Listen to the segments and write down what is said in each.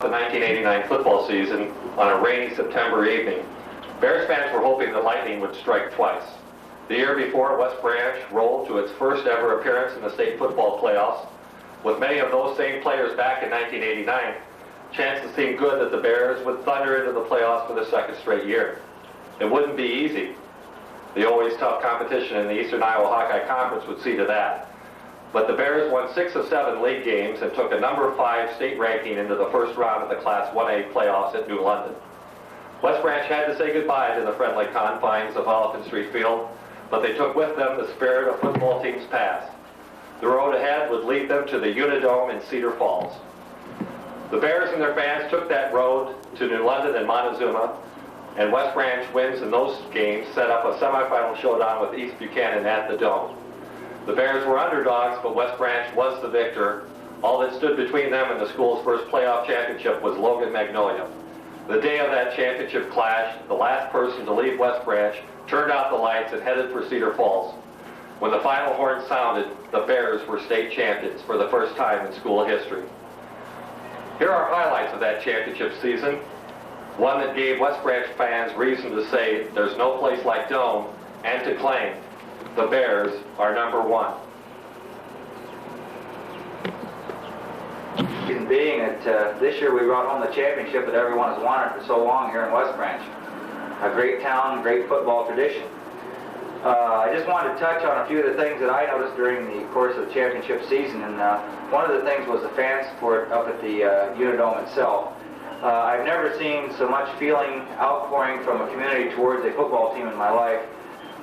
the 1989 football season on a rainy September evening, Bears fans were hoping the lightning would strike twice. The year before, West Branch rolled to its first ever appearance in the state football playoffs. With many of those same players back in 1989, chances seemed good that the Bears would thunder into the playoffs for the second straight year. It wouldn't be easy. The always tough competition in the Eastern Iowa Hawkeye Conference would see to that. But the Bears won 6 of 7 league games and took a number 5 state ranking into the first round of the Class 1A playoffs at New London. West Branch had to say goodbye to the friendly confines of Oliphant Street Field, but they took with them the spirit of football teams past. The road ahead would lead them to the Unidome in Cedar Falls. The Bears and their fans took that road to New London and Montezuma, and West Branch wins in those games set up a semifinal showdown with East Buchanan at the Dome. The Bears were underdogs, but West Branch was the victor. All that stood between them and the school's first playoff championship was Logan Magnolia. The day of that championship clash, the last person to leave West Branch turned out the lights and headed for Cedar Falls. When the final horn sounded, the Bears were state champions for the first time in school history. Here are highlights of that championship season. One that gave West Branch fans reason to say there's no place like Dome, and to claim the Bears are number 1. Being that this year we brought home the championship that everyone has wanted for so long here in West Branch. A great town, great football tradition. I just wanted to touch on a few of the things that I noticed during the course of the championship season, and one of the things was the fan support up at the Unidome itself. I've never seen so much feeling outpouring from a community towards a football team in my life.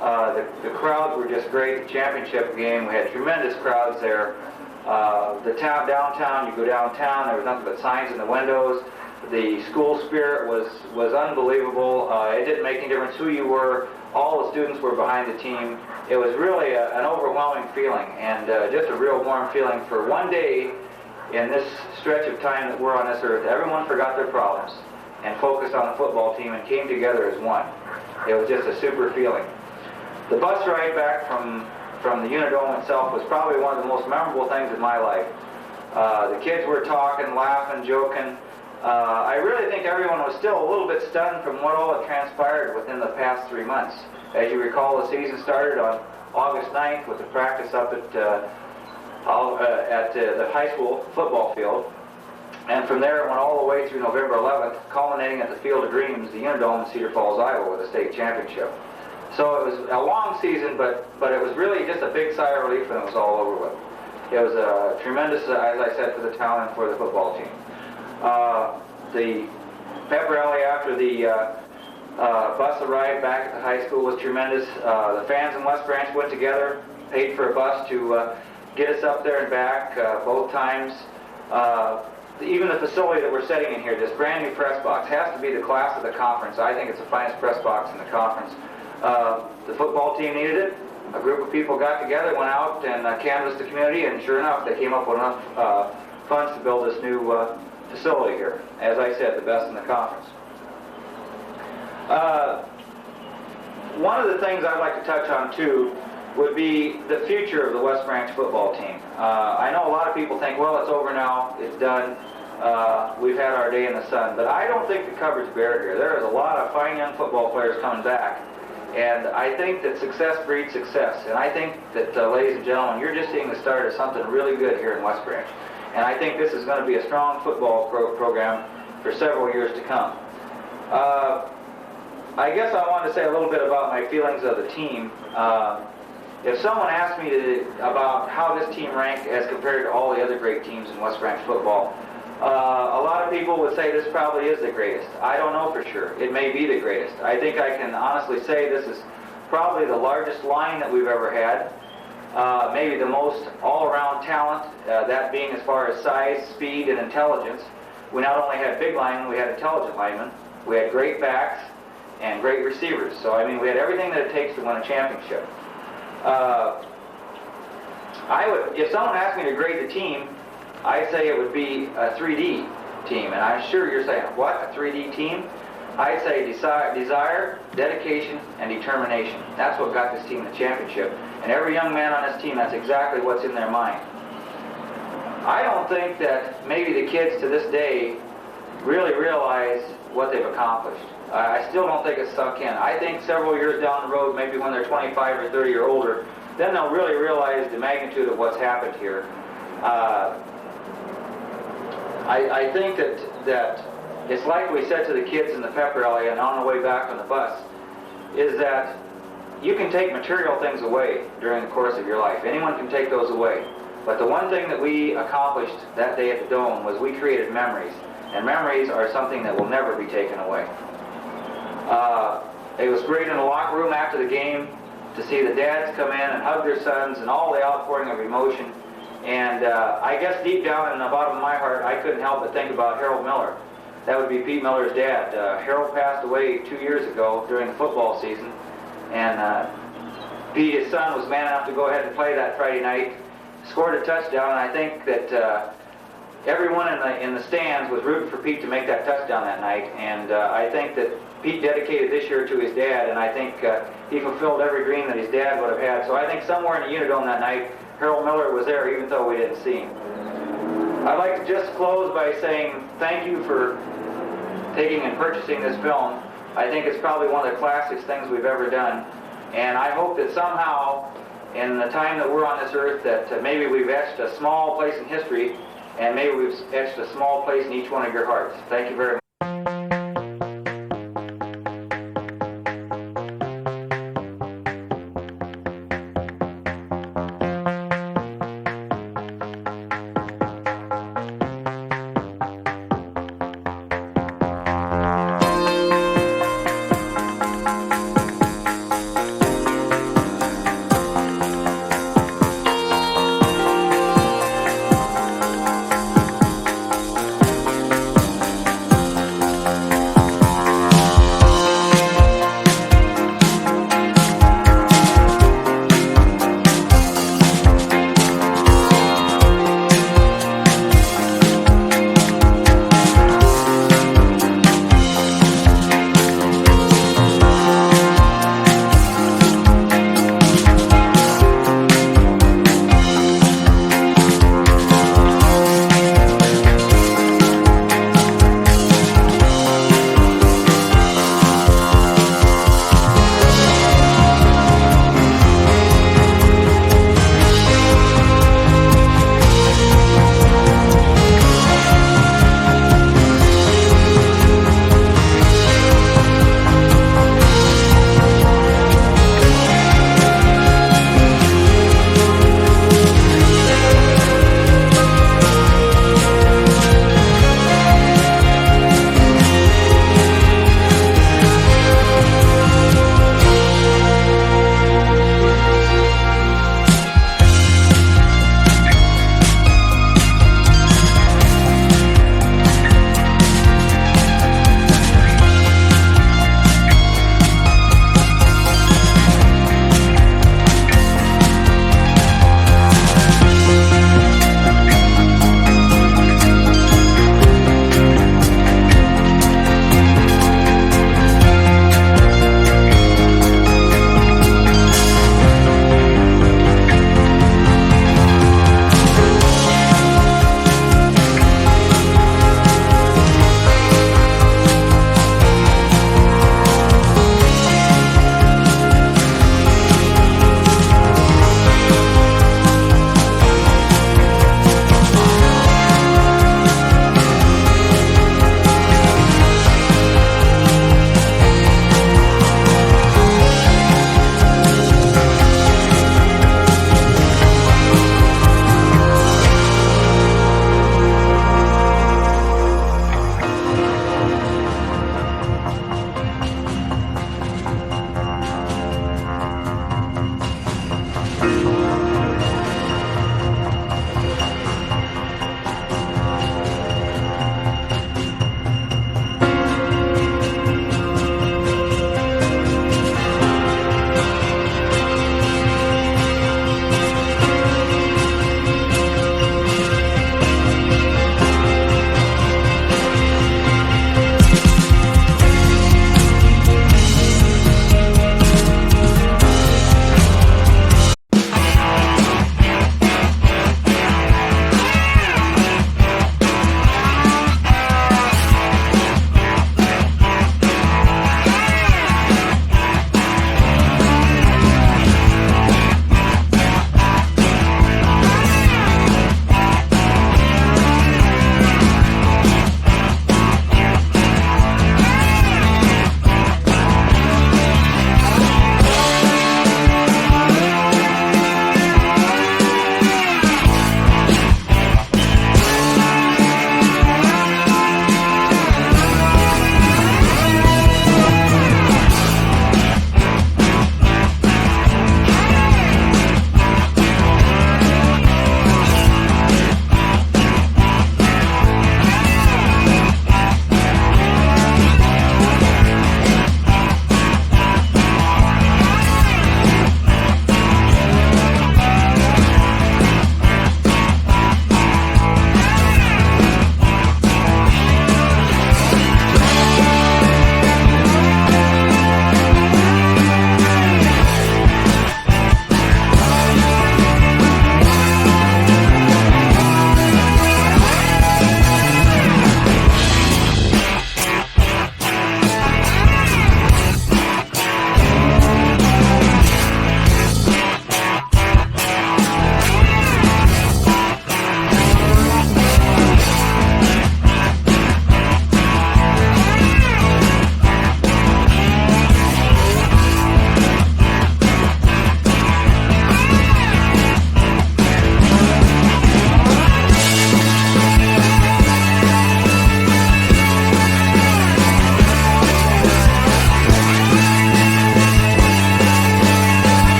The crowds were just great. The championship game, we had tremendous crowds there. The town downtown, you go downtown, there was nothing but signs in the windows. The school spirit was unbelievable. It didn't make any difference who you were. All the students were behind the team. It was really an overwhelming feeling, and just a real warm feeling. For one day in this stretch of time that we're on this earth, everyone forgot their problems and focused on the football team and came together as one. It was just a super feeling. The bus ride back from the Unidome itself was probably one of the most memorable things in my life. The kids were talking, laughing, joking. I really think everyone was still a little bit stunned from what all had transpired within the past 3 months. As you recall, the season started on August 9th with the practice up at the high school football field. And from there it went all the way through November 11th, culminating at the Field of Dreams, the Unidome in Cedar Falls, Iowa, with a state championship. So it was a long season, but it was really just a big sigh of relief when it was all over with. It was a tremendous, as I said, for the town and for the football team. The pep rally after the bus ride back at the high school was tremendous. The fans in West Branch went together, paid for a bus to get us up there and back both times. Even the facility that we're sitting in here, this brand new press box, has to be the class of the conference. I think it's the finest press box in the conference. The football team needed it. A group of people got together, went out and canvassed the community, and sure enough, they came up with enough funds to build this new facility here. As I said, the best in the conference. One of the things I'd like to touch on too would be the future of the West Branch football team. I know a lot of people think, well, it's over now, it's done, we've had our day in the sun, but I don't think the coverage bare here. There is a lot of fine young football players coming back, and I think that success breeds success, and I think that, ladies and gentlemen, you're just seeing the start of something really good here in West Branch. And I think this is going to be a strong football program for several years to come. I guess I wanted to say a little bit about my feelings of the team. If someone asked me about how this team ranked as compared to all the other great teams in West Branch football, a lot of people would say this probably is the greatest. I don't know for sure. It may be the greatest. I think I can honestly say this is probably the largest line that we've ever had. Maybe the most all-around talent, that being as far as size, speed, and intelligence. We not only had big linemen, we had intelligent linemen. We had great backs and great receivers. So, I mean, we had everything that it takes to win a championship. If someone asked me to grade the team, I'd say it would be a 3D team. And I'm sure you're saying, what, a 3D team? I'd say desire, dedication, and determination. That's what got this team the championship. And every young man on this team, that's exactly what's in their mind. I don't think that maybe the kids to this day really realize what they've accomplished. I still don't think it's sunk in. I think several years down the road, maybe when they're 25 or 30 or older, then they'll really realize the magnitude of what's happened here. I think that it's like we said to the kids in the pep rally and on the way back on the bus, is that you can take material things away during the course of your life. Anyone can take those away. But the one thing that we accomplished that day at the Dome was we created memories. And memories are something that will never be taken away. It was great in the locker room after the game to see the dads come in and hug their sons and all the outpouring of emotion. And I guess deep down in the bottom of my heart, I couldn't help but think about Harold Miller. That would be Pete Miller's dad. Harold passed away 2 years ago during the football season. And Pete, his son, was man enough to go ahead and play that Friday night, scored a touchdown, and I think that everyone in the stands was rooting for Pete to make that touchdown that night. And I think that Pete dedicated this year to his dad, and I think he fulfilled every dream that his dad would have had. So I think somewhere in the Unidome that night, Harold Miller was there, even though we didn't see him. I'd like to just close by saying thank you for taking and purchasing this film. I think it's probably one of the classiest things we've ever done. And I hope that somehow, in the time that we're on this earth, that maybe we've etched a small place in history, and maybe we've etched a small place in each one of your hearts. Thank you very much.